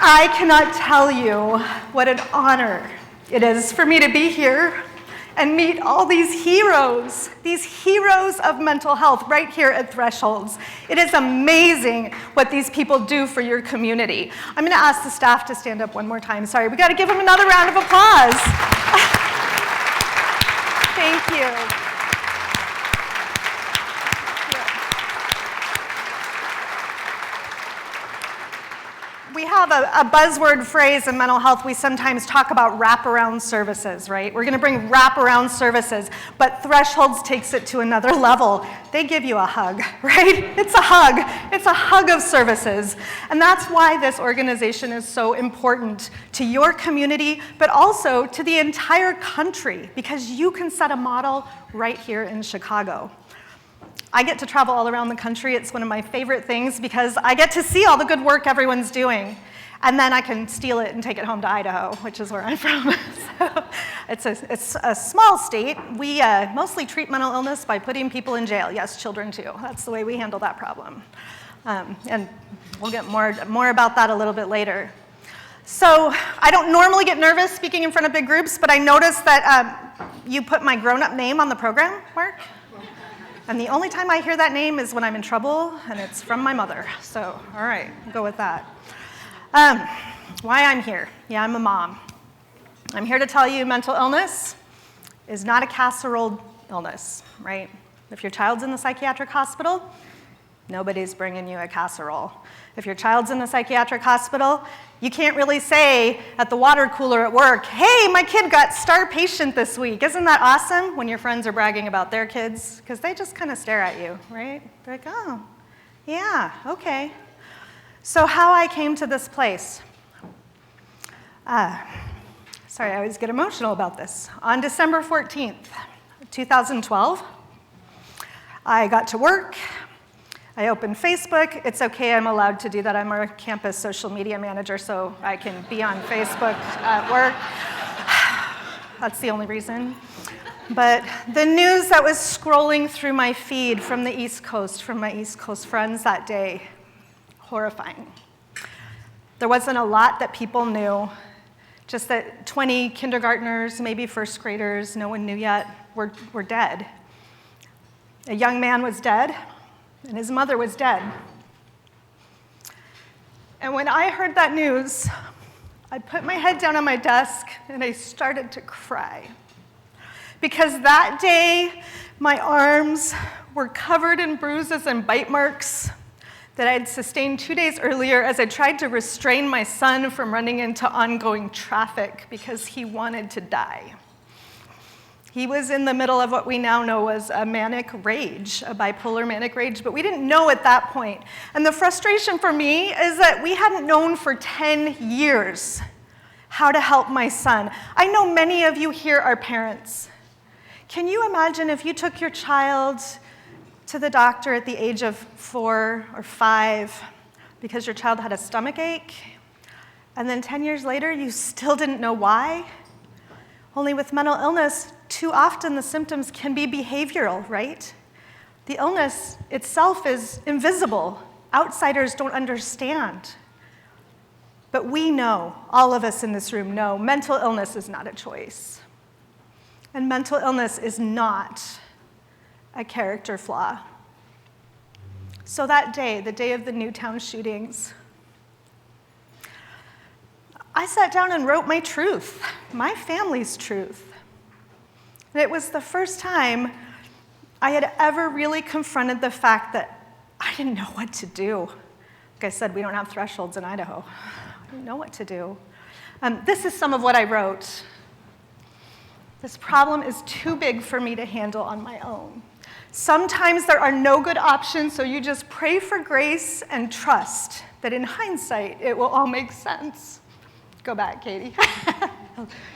I cannot tell you what an honor it is for me to be here and meet all these heroes of mental health right here at Thresholds. It is amazing what these people do for your community. I'm going to ask the staff to stand up one more time. Sorry, we got to give them another round of applause. Thank you. We have a buzzword phrase in mental health. We sometimes talk about wraparound services, right? We're going to bring wraparound services, but Thresholds takes it to another level. They give you a hug, right? It's a hug. It's a hug of services. And that's why this organization is so important to your community, but also to the entire country, because you can set a model right here in Chicago. I get to travel all around the country. It's one of my favorite things because I get to see all the good work everyone's doing. And then I can steal it and take it home to Idaho, which is where I'm from. So it's a small state. We mostly treat mental illness by putting people in jail. Yes, children too. That's the way we handle that problem. And we'll get more about that a little bit later. So I don't normally get nervous speaking in front of big groups, but I noticed that you put my grown-up name on the program, Mark. And the only time I hear that name is when I'm in trouble, and it's from my mother. So, all right, we'll go with that. Why I'm here. Yeah, I'm a mom. I'm here to tell you mental illness is not a casserole illness, right? If your child's in the psychiatric hospital, nobody's bringing you a casserole. If your child's in the psychiatric hospital, you can't really say at the water cooler at work, hey, my kid got star patient this week. Isn't that awesome? When your friends are bragging about their kids, because they just kind of stare at you, right? They're like, oh, yeah, okay. So how I came to this place. Sorry, I always get emotional about this. On December 14th, 2012, I got to work. I opened Facebook. It's okay, I'm allowed to do that. I'm our campus social media manager, so I can be on Facebook at work. That's the only reason. But the news that was scrolling through my feed from the East Coast, from my East Coast friends that day, horrifying. There wasn't a lot that people knew, just that 20 kindergartners, maybe first graders, no one knew yet, were dead. A young man was dead. And his mother was dead. And when I heard that news, I put my head down on my desk and I started to cry. Because that day, my arms were covered in bruises and bite marks that I had sustained 2 days earlier as I tried to restrain my son from running into ongoing traffic because he wanted to die. He was in the middle of what we now know was a manic rage, a bipolar manic rage, but we didn't know at that point. And the frustration for me is that we hadn't known for 10 years how to help my son. I know many of you here are parents. Can you imagine if you took your child to the doctor at the age of 4 or 5 because your child had a stomach ache, and then 10 years later you still didn't know why? Only with mental illness, too often the symptoms can be behavioral, right? The illness itself is invisible. Outsiders don't understand. But we know, all of us in this room know, mental illness is not a choice. And mental illness is not a character flaw. So that day, the day of the Newtown shootings, I sat down and wrote my truth, my family's truth. And it was the first time I had ever really confronted the fact that I didn't know what to do. Like I said, we don't have thresholds in Idaho. I didn't know what to do. This is some of what I wrote. This problem is too big for me to handle on my own. Sometimes there are no good options, so you just pray for grace and trust that in hindsight it will all make sense. Go back, Katie.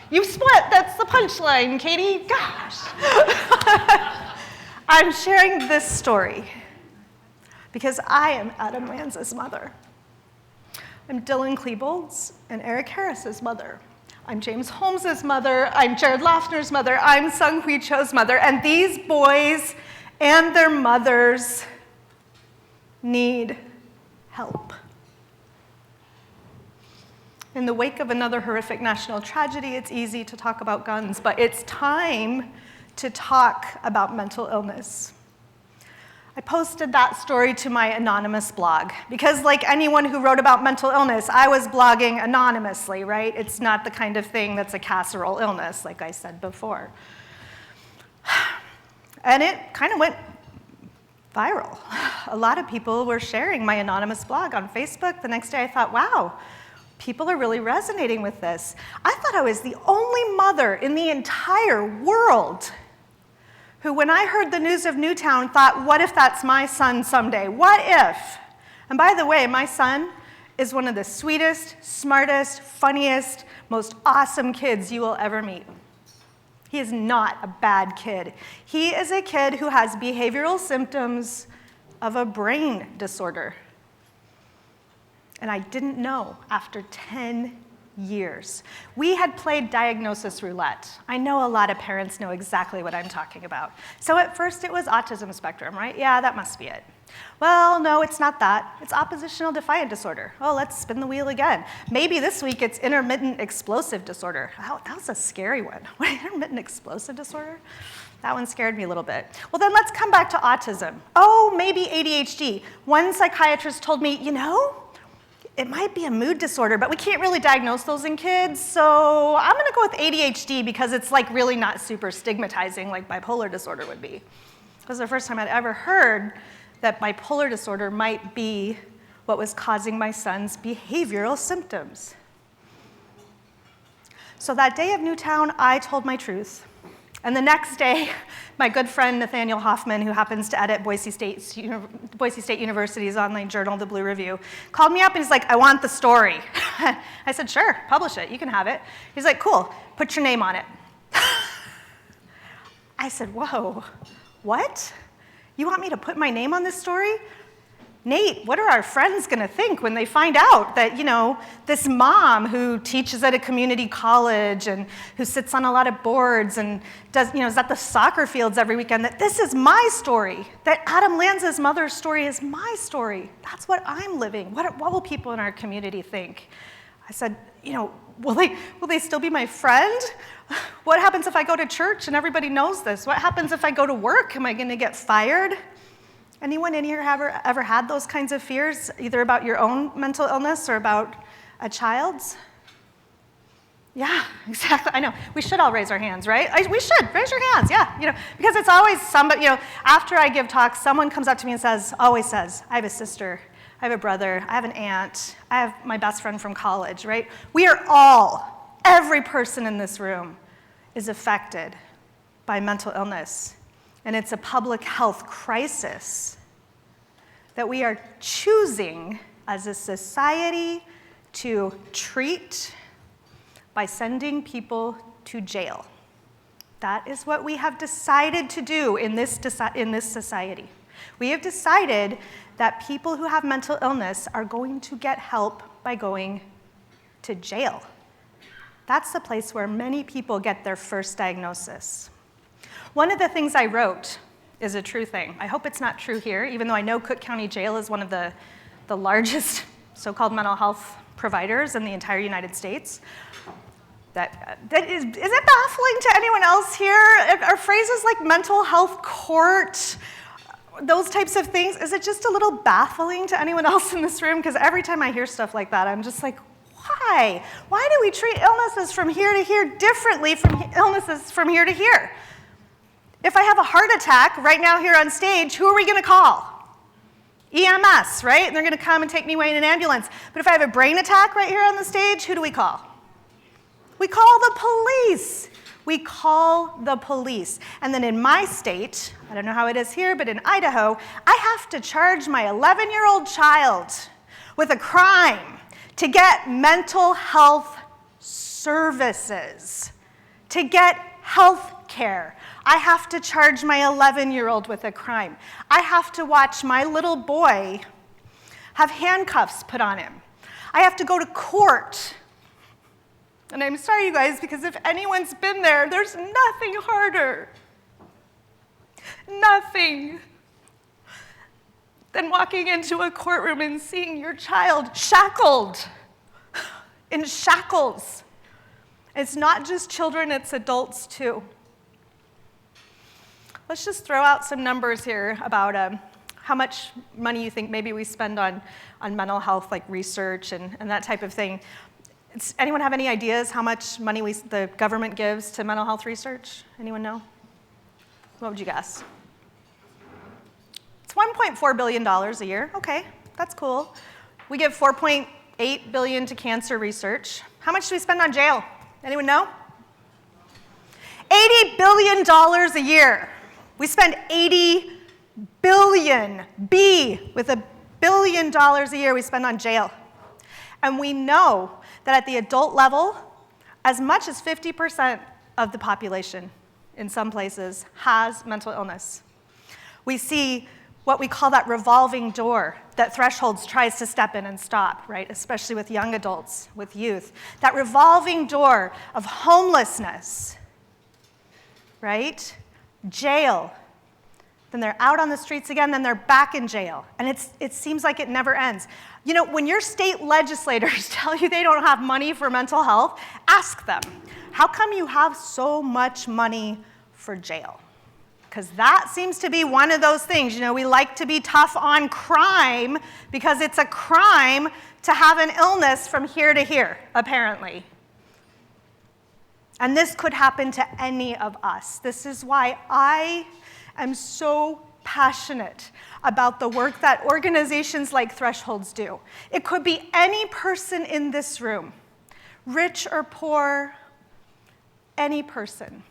You split, that's the punchline, Katie. Gosh. I'm sharing this story because I am Adam Lanza's mother. I'm Dylan Klebold's and Eric Harris's mother. I'm James Holmes's mother. I'm Jared Laffner's mother. I'm Sung Hui Cho's mother. And these boys and their mothers need help. In the wake of another horrific national tragedy, it's easy to talk about guns, but it's time to talk about mental illness. I posted that story to my anonymous blog because, like anyone who wrote about mental illness, I was blogging anonymously, right? It's not the kind of thing that's a casserole illness, like I said before. And it kind of went viral. A lot of people were sharing my anonymous blog on Facebook. The next day I thought, wow, people are really resonating with this. I thought I was the only mother in the entire world who, when I heard the news of Newtown, thought, what if that's my son someday? What if? And by the way, my son is one of the sweetest, smartest, funniest, most awesome kids you will ever meet. He is not a bad kid. He is a kid who has behavioral symptoms of a brain disorder. And I didn't know after 10 years. We had played diagnosis roulette. I know a lot of parents know exactly what I'm talking about. So at first it was autism spectrum, right? Yeah, that must be it. Well, no, it's not that. It's oppositional defiant disorder. Oh, let's spin the wheel again. Maybe this week it's intermittent explosive disorder. Oh, that was a scary one. What, intermittent explosive disorder? That one scared me a little bit. Well, then let's come back to autism. Oh, maybe ADHD. One psychiatrist told me, you know, it might be a mood disorder, but we can't really diagnose those in kids, so I'm gonna go with ADHD because it's like really not super stigmatizing like bipolar disorder would be. It was the first time I'd ever heard that bipolar disorder might be what was causing my son's behavioral symptoms. So that day of Newtown, I told my truth. And the next day, my good friend Nathaniel Hoffman, who happens to edit Boise State University's online journal, The Blue Review, called me up and he's like, I want the story. I said, sure, publish it, you can have it. He's like, cool, put your name on it. I said, whoa, what? You want me to put my name on this story? Nate, what are our friends gonna think when they find out that, you know, this mom who teaches at a community college and who sits on a lot of boards and does, you know, is at the soccer fields every weekend, that this is my story, that Adam Lanza's mother's story is my story. That's what I'm living. What will people in our community think? I said, you know, will they still be my friend? What happens if I go to church and everybody knows this? What happens if I go to work? Am I gonna get fired? Anyone in here ever had those kinds of fears, either about your own mental illness or about a child's? Yeah, exactly. I know. We should all raise our hands, right? We should raise your hands. Yeah, you know, because it's always somebody. You know, after I give talks, someone comes up to me and always says, "I have a sister, I have a brother, I have an aunt, I have my best friend from college." Right? We are all, every person in this room, is affected by mental illness. And it's a public health crisis that we are choosing as a society to treat by sending people to jail. That is what we have decided to do in this society. We have decided that people who have mental illness are going to get help by going to jail. That's the place where many people get their first diagnosis. One of the things I wrote is a true thing. I hope it's not true here, even though I know Cook County Jail is one of the largest so-called mental health providers in the entire United States. Is it baffling to anyone else here? Are phrases like mental health court, those types of things, is it just a little baffling to anyone else in this room? Because every time I hear stuff like that, I'm just like, why? Why do we treat illnesses from here to here differently from illnesses from here to here? If I have a heart attack right now here on stage, who are we gonna call? EMS, right? And they're gonna come and take me away in an ambulance. But if I have a brain attack right here on the stage, who do we call? We call the police. We call the police. And then in my state, I don't know how it is here, but in Idaho, I have to charge my 11-year-old child with a crime to get mental health services, to get health care. I have to charge my 11-year-old with a crime. I have to watch my little boy have handcuffs put on him. I have to go to court. And I'm sorry, you guys, because if anyone's been there, there's nothing harder, nothing, than walking into a courtroom and seeing your child shackled in shackles. It's not just children, it's adults too. Let's just throw out some numbers here about how much money you think maybe we spend on mental health, like research and that type of thing. Anyone have any ideas how much money the government gives to mental health research? Anyone know? What would you guess? It's $1.4 billion a year. Okay, that's cool. We give $4.8 billion to cancer research. How much do we spend on jail? Anyone know? $80 billion a year. We spend $80 billion, B, with $1 billion a year we spend on jail. And we know that at the adult level, as much as 50% of the population in some places has mental illness. We see what we call that revolving door that Thresholds tries to step in and stop, right? Especially with young adults, with youth. That revolving door of homelessness, right? Jail. Then they're out on the streets again, then they're back in jail. And it seems like it never ends. You know, when your state legislators tell you they don't have money for mental health, ask them, how come you have so much money for jail? Because that seems to be one of those things. You know, we like to be tough on crime because it's a crime to have an illness from here to here, apparently. And this could happen to any of us. This is why I am so passionate about the work that organizations like Thresholds do. It could be any person in this room, rich or poor, any person.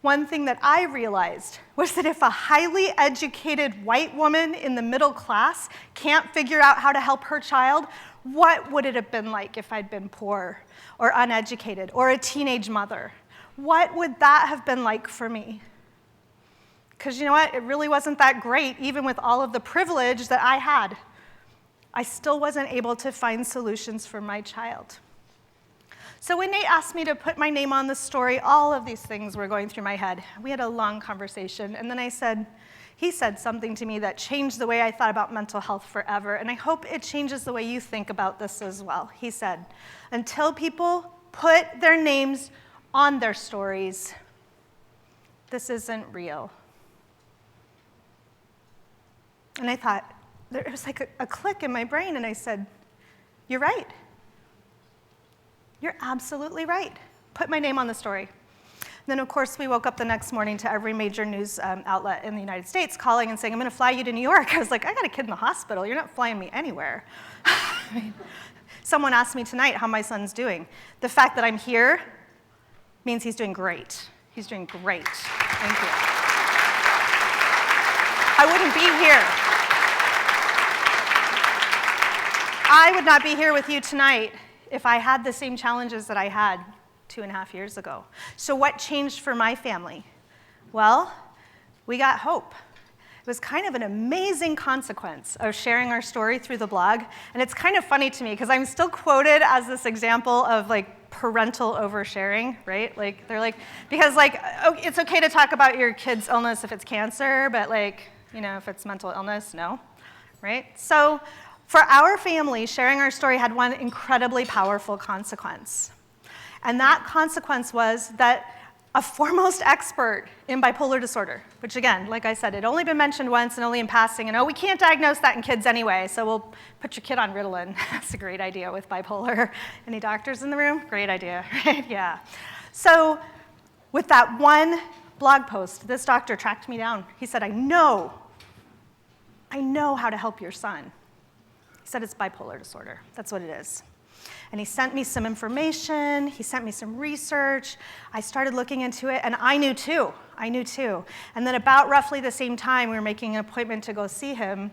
One thing that I realized was that if a highly educated white woman in the middle class can't figure out how to help her child, what would it have been like if I'd been poor or uneducated or a teenage mother? What would that have been like for me? Because you know what? It really wasn't that great, even with all of the privilege that I had. I still wasn't able to find solutions for my child. So when Nate asked me to put my name on the story, all of these things were going through my head. We had a long conversation, and then he said something to me that changed the way I thought about mental health forever, and I hope it changes the way you think about this as well. He said, until people put their names on their stories, this isn't real. And I thought, there was like a click in my brain, and I said, you're right. You're absolutely right. Put my name on the story. And then, of course, we woke up the next morning to every major news outlet in the United States calling and saying, I'm going to fly you to New York. I was like, I got a kid in the hospital. You're not flying me anywhere. Someone asked me tonight how my son's doing. The fact that I'm here means he's doing great. He's doing great. Thank you. I wouldn't be here. I would not be here with you tonight if I had the same challenges that I had 2.5 years ago. So what changed for my family? Well, we got hope. It was kind of an amazing consequence of sharing our story through the blog. And it's kind of funny to me because I'm still quoted as this example of like parental oversharing, right? Like they're like, because like, oh, it's okay to talk about your kid's illness if it's cancer, but like, you know, if it's mental illness, no, right? So for our family, sharing our story had one incredibly powerful consequence. And that consequence was that a foremost expert in bipolar disorder, which again, like I said, had only been mentioned once and only in passing, and oh, we can't diagnose that in kids anyway, so we'll put your kid on Ritalin. That's a great idea with bipolar. Any doctors in the room? Great idea, right? Yeah. So with that one blog post, this doctor tracked me down. He said, I know how to help your son. He said it's bipolar disorder. That's what it is. And he sent me some information. He sent me some research. I started looking into it, and I knew too. And then about roughly the same time, we were making an appointment to go see him.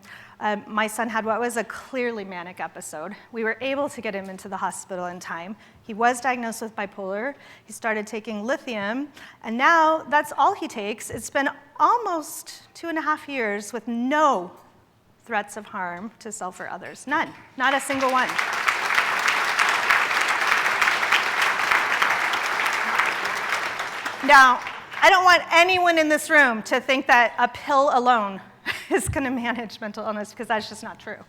My son had what was a clearly manic episode. We were able to get him into the hospital in time. He was diagnosed with bipolar. He started taking lithium, and now that's all he takes. It's been almost 2.5 years with no threats of harm to self or others. None. Not a single one. Now, I don't want anyone in this room to think that a pill alone is going to manage mental illness, because that's just not true.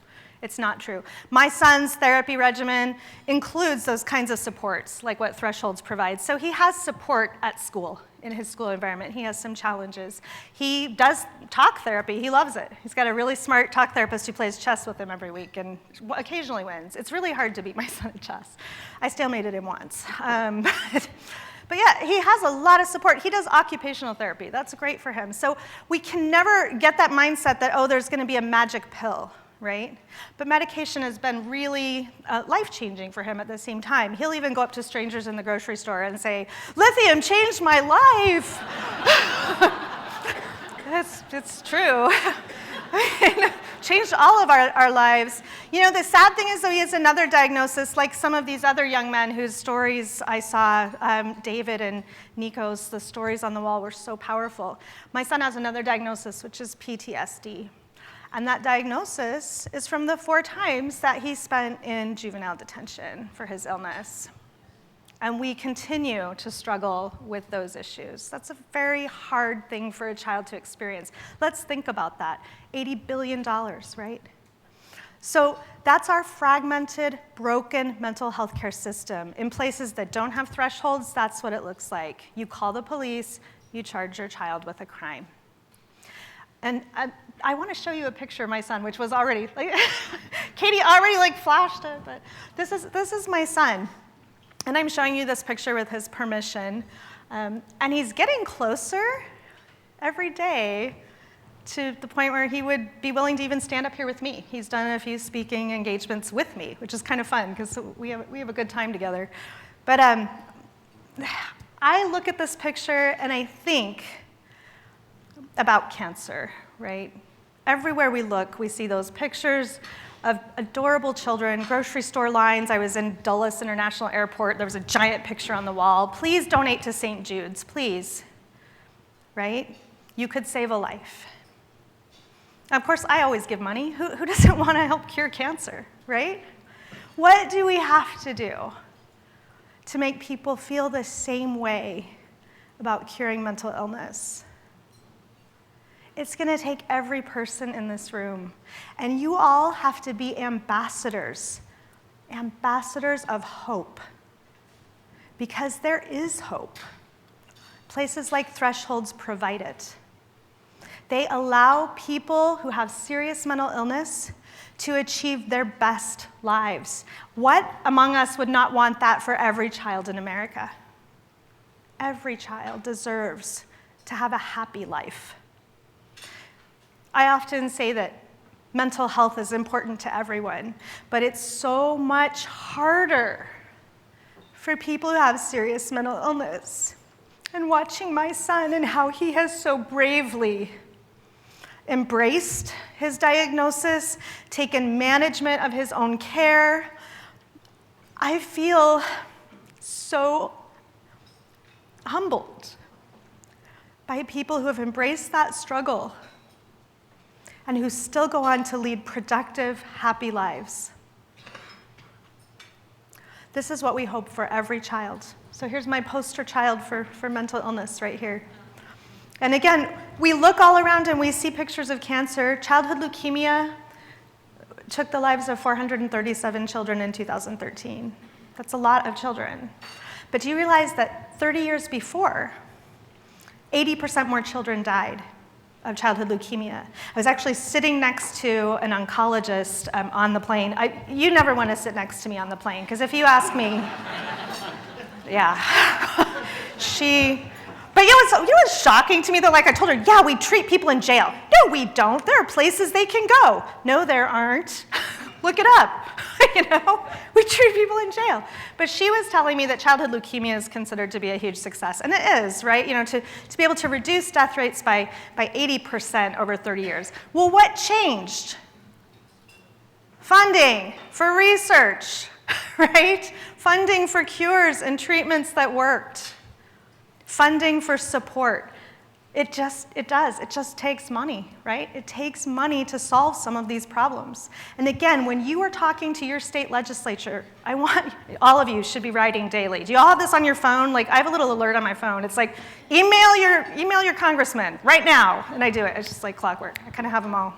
It's not true. My son's therapy regimen includes those kinds of supports, like what Thresholds provides. So he has support at school, in his school environment. He has some challenges. He does talk therapy. He loves it. He's got a really smart talk therapist who plays chess with him every week and occasionally wins. It's really hard to beat my son at chess. I stalemated him once. But yeah, he has a lot of support. He does occupational therapy. That's great for him. So we can never get that mindset that, oh, there's going to be a magic pill, right? But medication has been really life-changing for him at the same time. He'll even go up to strangers in the grocery store and say, lithium changed my life. It's true. Changed all of our lives. You know, the sad thing is, though, he has another diagnosis, like some of these other young men whose stories I saw, David and Nico's, the stories on the wall were so powerful. My son has another diagnosis, which is PTSD. And that diagnosis is from the 4 times that he spent in juvenile detention for his illness. And we continue to struggle with those issues. That's a very hard thing for a child to experience. Let's think about that. $80 billion, right? So that's our fragmented, broken mental health care system. In places that don't have thresholds, that's what it looks like. You call the police, you charge your child with a crime. And I want to show you a picture of my son, which was already, Katie already flashed it, but this is my son. And I'm showing you this picture with his permission. And he's getting closer every day to the point where he would be willing to even stand up here with me. He's done a few speaking engagements with me, which is kind of fun because we have a good time together. But I look at this picture and I think about cancer, right? Everywhere we look, we see those pictures of adorable children, grocery store lines. I was in Dulles International Airport. There was a giant picture on the wall. Please donate to St. Jude's, please. Right? You could save a life. Of course, I always give money. Who doesn't want to help cure cancer, right? What do we have to do to make people feel the same way about curing mental illness? It's going to take every person in this room. And you all have to be ambassadors of hope. Because there is hope. Places like Thresholds provide it. They allow people who have serious mental illness to achieve their best lives. What among us would not want that for every child in America? Every child deserves to have a happy life. I often say that mental health is important to everyone, but it's so much harder for people who have serious mental illness. And watching my son and how he has so bravely embraced his diagnosis, taken management of his own care, I feel so humbled by people who have embraced that struggle and who still go on to lead productive, happy lives. This is what we hope for every child. So here's my poster child for mental illness right here. And again, we look all around and we see pictures of cancer. Childhood leukemia took the lives of 437 children in 2013. That's a lot of children. But do you realize that 30 years before, 80% more children died of childhood leukemia? I was actually sitting next to an oncologist on the plane. You never want to sit next to me on the plane, because if you ask me, yeah. But you know what's shocking to me, though? Like I told her, yeah, we treat people in jail. No, we don't. There are places they can go. No, there aren't. Look it up. We treat people in jail. But she was telling me that childhood leukemia is considered to be a huge success, and it is, right? To be able to reduce death rates by 80% over 30 years. Well, what changed? Funding for research, right? Funding for cures and treatments that worked. Funding for support. It just takes money, right? It takes money to solve some of these problems. And again, when you are talking to your state legislature, I want, all of you should be writing daily. Do you all have this on your phone? Like, I have a little alert on my phone. It's like, email your congressman right now. And I do it. It's just like clockwork. I kind of have them all.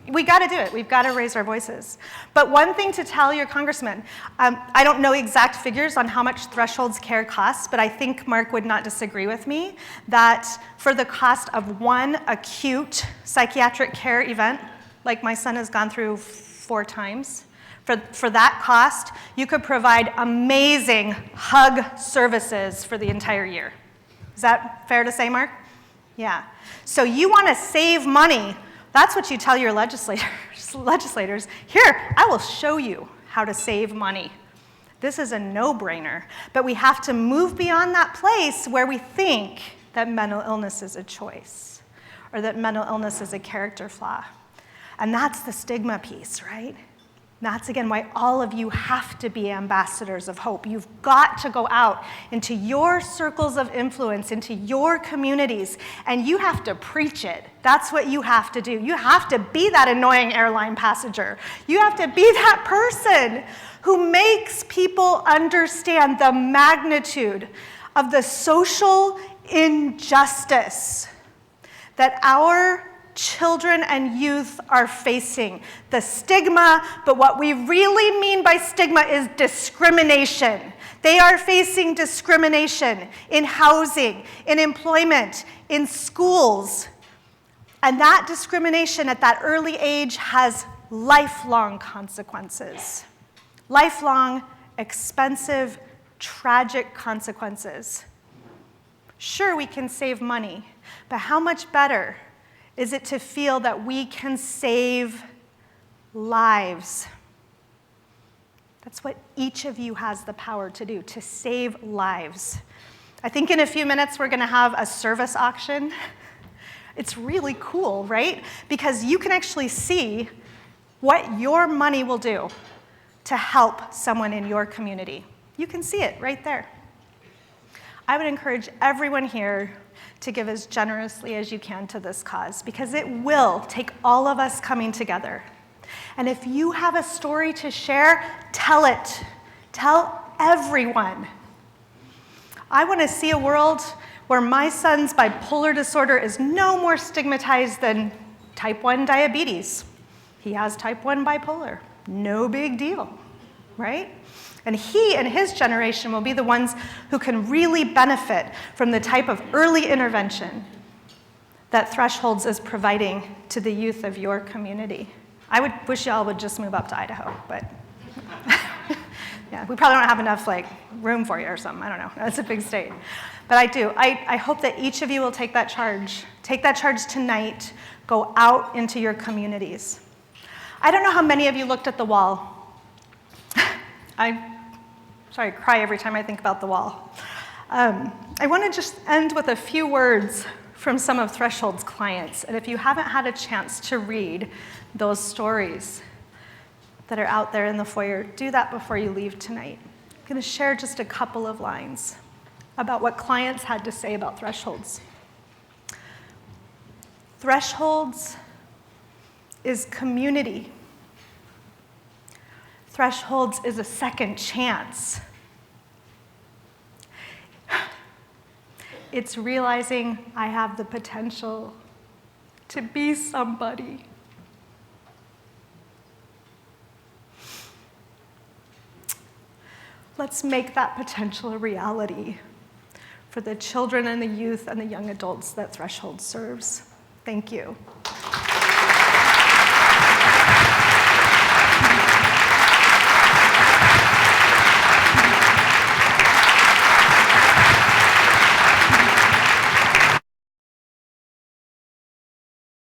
We got to do it. We've got to raise our voices. But one thing to tell your congressman, I don't know exact figures on how much thresholds care costs, but I think Mark would not disagree with me that for the cost of one acute psychiatric care event, like my son has gone through 4 times, for that cost, you could provide amazing hug services for the entire year. Is that fair to say, Mark? Yeah. So you want to save money. That's what you tell your legislators. Here, I will show you how to save money. This is a no-brainer. But we have to move beyond that place where we think that mental illness is a choice or that mental illness is a character flaw. And that's the stigma piece, right? That's, again, why all of you have to be ambassadors of hope. You've got to go out into your circles of influence, into your communities, and you have to preach it. That's what you have to do. You have to be that annoying airline passenger. You have to be that person who makes people understand the magnitude of the social injustice that our children and youth are facing. The stigma, but what we really mean by stigma is discrimination. They are facing discrimination in housing, in employment, in schools. And that discrimination at that early age has lifelong consequences. Lifelong, expensive, tragic consequences. Sure, we can save money, but how much better is it to feel that we can save lives? That's what each of you has the power to do, to save lives. I think in a few minutes we're going to have a service auction. It's really cool, right? Because you can actually see what your money will do to help someone in your community. You can see it right there. I would encourage everyone here to give as generously as you can to this cause, because it will take all of us coming together. And if you have a story to share, tell it. Tell everyone. I want to see a world where my son's bipolar disorder is no more stigmatized than type 1 diabetes. He has type 1 bipolar. No big deal, right? And he and his generation will be the ones who can really benefit from the type of early intervention that Thresholds is providing to the youth of your community. I would wish y'all would just move up to Idaho, but yeah, we probably don't have enough room for you or something. I don't know. It's a big state. But I do. I hope that each of you will take that charge. Take that charge tonight. Go out into your communities. I don't know how many of you looked at the wall. I cry every time I think about the wall. I want to just end with a few words from some of Threshold's clients. And if you haven't had a chance to read those stories that are out there in the foyer, do that before you leave tonight. I'm going to share just a couple of lines about what clients had to say about Thresholds. Thresholds is community. Thresholds is a second chance. It's realizing I have the potential to be somebody. Let's make that potential a reality for the children and the youth and the young adults that Threshold serves. Thank you.